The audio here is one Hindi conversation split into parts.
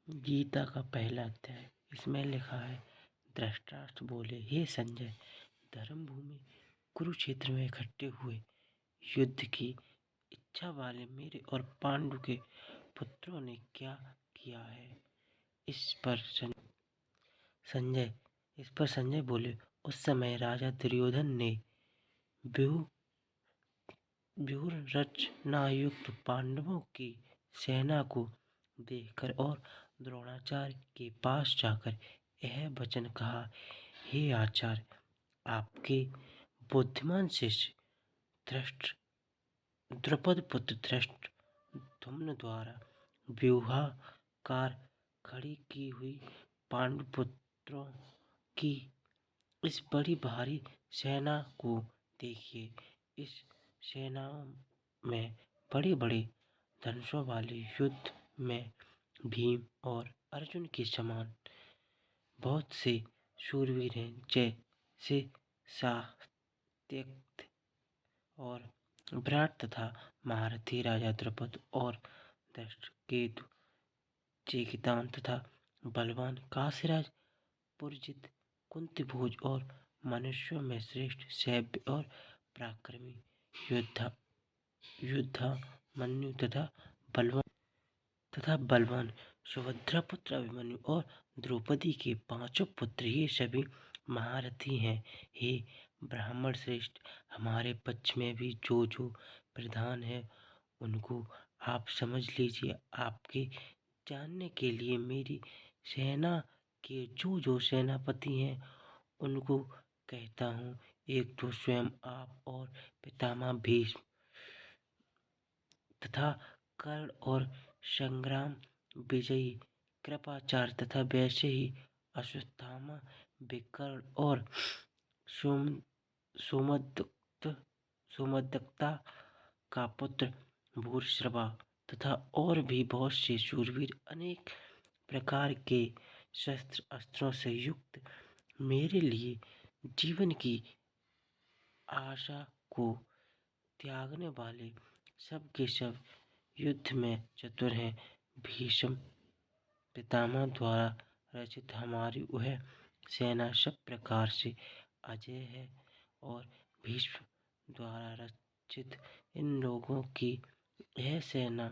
गीता का पहला अध्याय। इसमें लिखा है, धृतराष्ट्र बोले, हे संजय, धर्म भूमि कुरुक्षेत्र में इकट्ठे हुए युद्ध की इच्छा वाले मेरे और पांडु के पुत्रों ने क्या किया है? इस पर संजय बोले, उस समय राजा दुर्योधन ने व्यूह रचना युक्त पांडवों की सेना को देखकर और द्रोणाचार्य के पास जाकर यह वचन कहा, हे आचार्य, आपके बुद्धिमान शिष्य द्रुपद पुत्र धृष्टद्युम्न द्वारा व्यूहाकार खड़ी की हुई पांडुपुत्रों की इस बड़ी भारी सेना को देखिए। इस सेना में बड़े बड़े धनुषों वाले युद्ध में भीम और अर्जुन के समान बहुत से शूरवीर हैं, जैसे सात्यकी और विराट तथा महारथी राजा द्रुपद और धृष्टकेतु, चेकितान तथा बलवान काशीराज पुरजित, कुंतीभोज और मनुष्यों में श्रेष्ठ सभ्य और पराक्रमी युद्धामन्यु तथा बलवान सुभद्रापुत्र अभिमन्यु और द्रौपदी के पांचों पुत्र, ये सभी महारथी हैं। हे ब्राह्मण श्रेष्ठ, हमारे पक्ष में भी जो जो प्रधान है उनको आप समझ लीजिए। आपके जानने के लिए मेरी सेना के जो जो सेनापति हैं उनको कहता हूँ। एक तो स्वयं आप और पितामह भीष्म तथा कर्ण और संग्राम विजयी कृपाचार्य तथा वैसे ही अश्वत्थामा, विकर्ण और सोमदत्ता का पुत्र भूरिश्रवा तथा और भी बहुत से शूरवीर अनेक प्रकार के शस्त्र अस्त्रों से युक्त, मेरे लिए जीवन की आशा को त्यागने वाले सब के सब युद्ध में चतुर हैं। भीष्म पितामह द्वारा रचित हमारी वह सेना सब प्रकार से अजेय है और भीष्म द्वारा रचित इन लोगों की यह सेना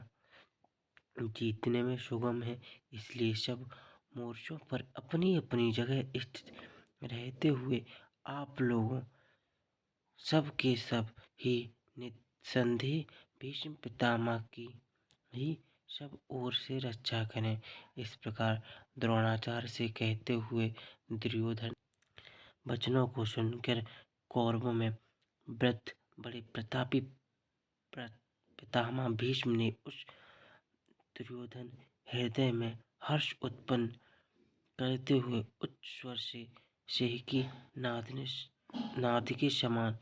जीतने में सुगम है। इसलिए सब मोर्चों पर अपनी अपनी जगह स्थित रहते हुए आप लोगों सब के सब ही निस्संदेह भीष्म पितामह की ही सब ओर से रक्षा करें। इस प्रकार द्रोणाचार्य से कहते हुए दुर्योधन वचनों को सुनकर कौरवों में वृद्ध बड़े प्रतापी पितामह भीष्म ने उस दुर्योधन हृदय में हर्ष उत्पन्न करते हुए उच्च स्वर से सेहकी नाद के समान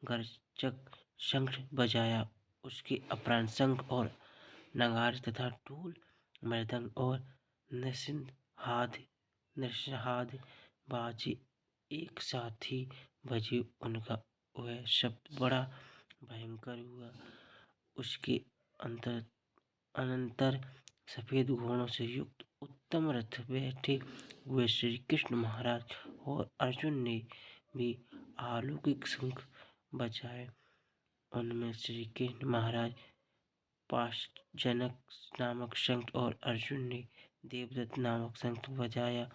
गर्जक शंख बजाया। उसके उपरांत शंख और नगाड़े तथा ढोल मृदंग और नृसिंहादि बाजे एक साथ ही बजे। उनका वह शब्द बड़ा भयंकर हुआ। उसके अनंतर सफेद घोड़ों से युक्त उत्तम रथ बैठे हुए श्री कृष्ण महाराज और अर्जुन ने भी अलौकिक शंख बजाए। उनमें श्री कृष्ण महाराज पाशजनक नामक शंख और अर्जुन ने देवदत्त नामक शंख बजाया।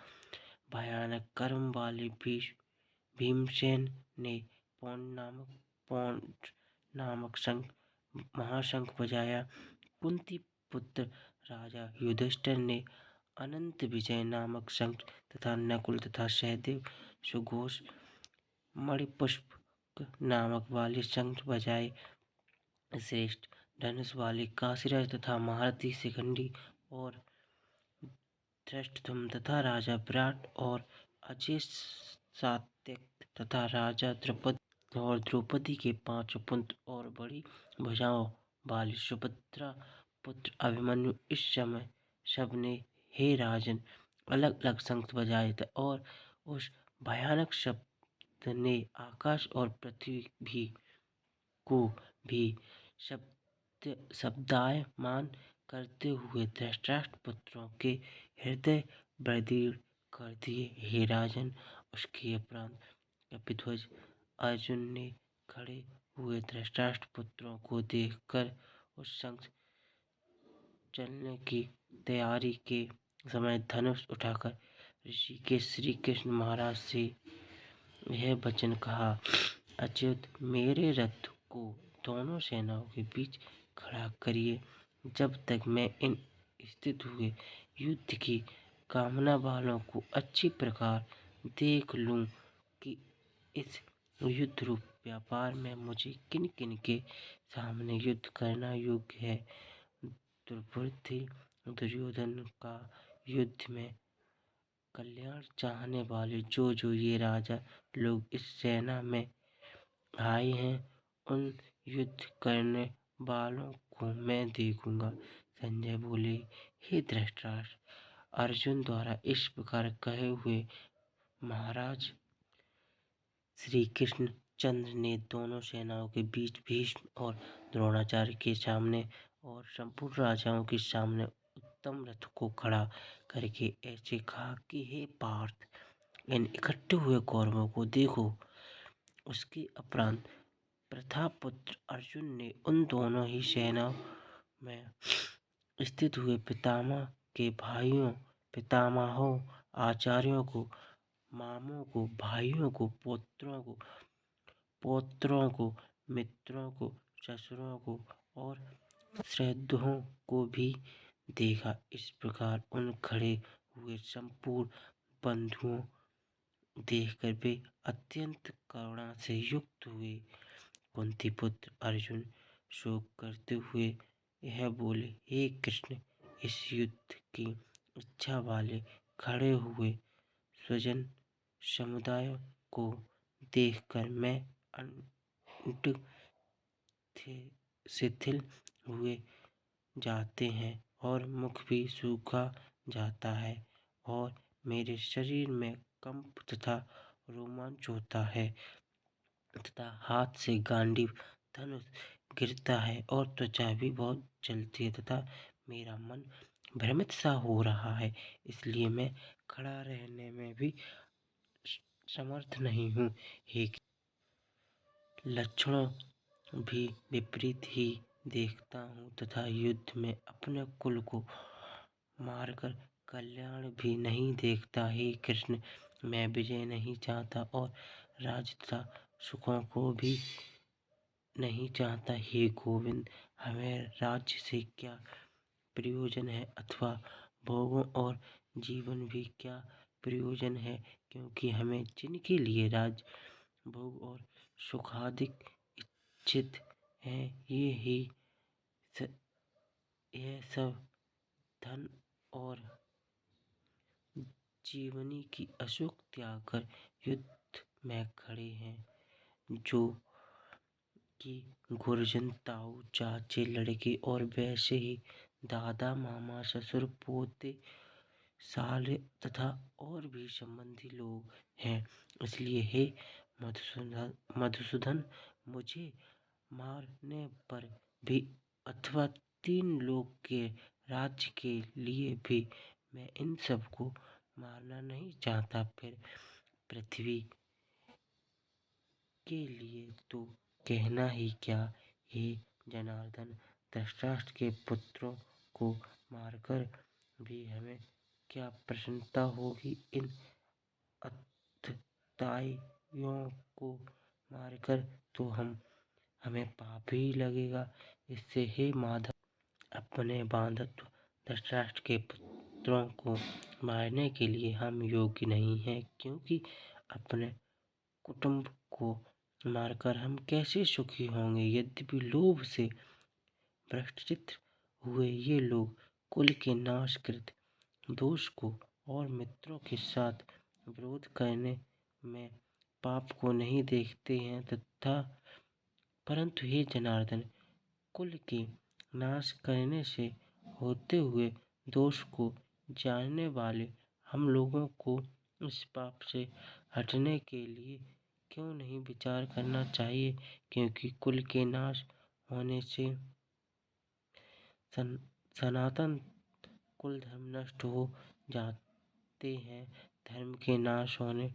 भयानक कर्म वाले भीमसेन ने पौंड नामक महाशंख बजाया। कुंती पुत्र राजा युधिष्ठिर ने अनंत विजय नामक शंख तथा नकुल तथा सहदेव सुघोष मणिपुष्पक नामक वाले शंख बजाए। श्रेष्ठ धनुष वाले काशीराज तथा महारथी शिखंडी और धृष्टद्युम्न तथा राजा विराट और अजय सात्यकी तथा राजा द्रौपदी के पांचों पुत्र और बड़ी भुजाओं वाले सुभद्रा पुत्र अभिमन्यु इस समय सबने, हे राजन, अलग अलग शंख बजाए थे और उस भयानक शब्द ने आकाश और पृथ्वी को भी शब्दायमान करते हुए धृतराष्ट्र पुत्रों के हृदय बदीर्ण कर दिए। हे राजन, उसके उपरांत कपिध्वज अर्जुन ने खड़े हुए धृतराष्ट्र पुत्रों को देखकर उस संग चलने की तैयारी के समय धनुष उठाकर ऋषिकेश श्री कृष्ण महाराज से यह वचन कहा, अच्युत, मेरे रथ को दोनों सेनाओं के बीच खड़ा करिए, जब तक मैं इन स्थित हुए युद्ध की कामना वालों को अच्छी प्रकार देख लूं कि इस युद्ध रूप व्यापार में मुझे किन किन के सामने युद्ध करना योग्य है। द्रौपदी दुर्योधन का युद्ध में कल्याण चाहने वाले जो ये राजा लोग इस सेना में आए हैं, उन युद्ध करने वालों को मैं देखूंगा। संजय बोले, हे धृतराष्ट्र, अर्जुन द्वारा इस प्रकार कहे हुए महाराज श्री कृष्ण चंद्र ने दोनों सेनाओं के बीच भीष्म और द्रोणाचार्य के सामने और संपूर्ण राजाओं के सामने उत्तम रथ को खड़ा करके ऐसे कहा कि हे पार्थ, इन इकट्ठे हुए कौरवों को देखो। उसके उपरांत प्रथापुत्र अर्जुन ने उन दोनों ही सेनाओं में स्थित हुए पितामह के भाइयों, पितामहों, आचार्यों को, मामों को, भाइयों को, पौत्रों को, मित्रों को, ससुरों को और श्रद्धों को भी देखा। इस प्रकार उन खड़े हुए संपूर्ण बंधुओं देखकर वे अत्यंत करुणा से युक्त हुए। कुंती पुत्र अर्जुन शोक करते हुए यह बोले, हे कृष्ण, इस युद्ध की इच्छा वाले खड़े हुए स्वजन समुदाय को देखकर मैं अंट शिथिल हुए जाते हैं और मुख भी सूखा जाता है और मेरे शरीर में कंप तथा रोमांच होता है तथा हाथ से गांडीव धनुष गिरता है और त्वचा भी बहुत जलती है तथा मेरा मन भ्रमित सा हो रहा है, इसलिए मैं खड़ा रहने में भी समर्थ नहीं हूँ। हे लक्षणों भी विपरीत ही देखता हूँ तथा युद्ध में अपने कुल को मारकर कल्याण भी नहीं देखता। हे कृष्ण, मैं विजय नहीं चाहता और राज तथा सुखों को भी नहीं चाहता। हे गोविंद, हमें राज्य से क्या प्रयोजन है अथवा भोगों और जीवन भी क्या प्रयोजन है, क्योंकि हमें जिनके लिए राज भोग और सुखादिक इच्छित है, यह सब धन और जीवनी की अशोक त्याग कर युद्ध में खड़े हैं, जो कि गुरजन, ताऊ, चाचे, लड़के और वैसे ही दादा, मामा, ससुर, पोते, साले तथा और भी संबंधी लोग हैं। इसलिए हे मधुसूदन, मुझे मारने पर भी अथवा 3 लोक के राज्य के लिए भी मैं इन सबको मारना नहीं चाहता। फिर पृथ्वी के लिए तो कहना ही क्या। हे जनार्दन, धृतराष्ट्र के पुत्रों को मारकर भी हमें क्या प्रसन्नता होगी, इन अत्यताइयों को मारकर तो हमें पाप ही लगेगा। इससे हे माधव, अपने बांधव धृतराष्ट्र के पुत्रों को मारने के लिए हम योग्य नहीं हैं, क्योंकि अपने कुटुंब को मारकर हम कैसे सुखी होंगे। यद्यपि लोभ से भ्रष्टचित्त हुए ये लोग कुल के नाशकृत दोष को और मित्रों के साथ विरोध करने में पाप को नहीं देखते हैं तथा परंतु हे जनार्दन, कुल के नाश करने से होते हुए दोष को जानने वाले हम लोगों को इस पाप से हटने के लिए क्यों नहीं विचार करना चाहिए, क्योंकि कुल के नाश होने से सनातन कुल धर्म नष्ट हो जाते हैं। धर्म के नाश होने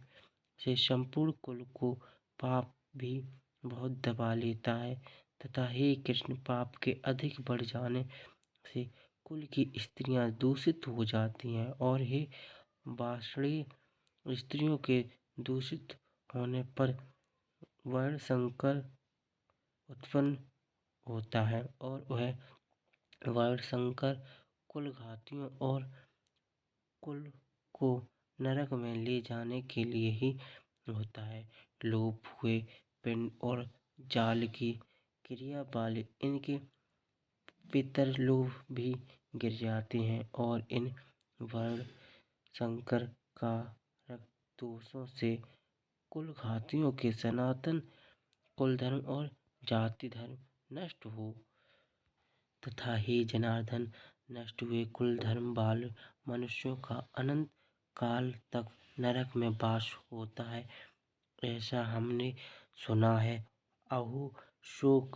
से संपूर्ण कुल को पाप भी बहुत दबा लेता है तथा हे कृष्ण, पाप के अधिक बढ़ जाने से कुल की स्त्रियां दूषित हो जाती हैं और हे वार्ष्णेय, स्त्रियों के दूषित होने पर वर्ण संकर उत्पन्न होता है और वह वर्ण संकर कुल घातियों और कुल को नरक में ले जाने के लिए ही होता है। लोप हुए पिंड और जाल की क्रिया वाले इनके पितरलोक भी गिर जाते हैं और इन वर्ण संकर कारक दोषों से कुल घातियों के सनातन कुल धर्म और जाति धर्म नष्ट हो तथा हे जनार्दन, नष्ट हुए कुल धर्म वाले मनुष्यों का अनंत काल तक नरक में वास होता है, ऐसा हमने सुना है। अहो शोक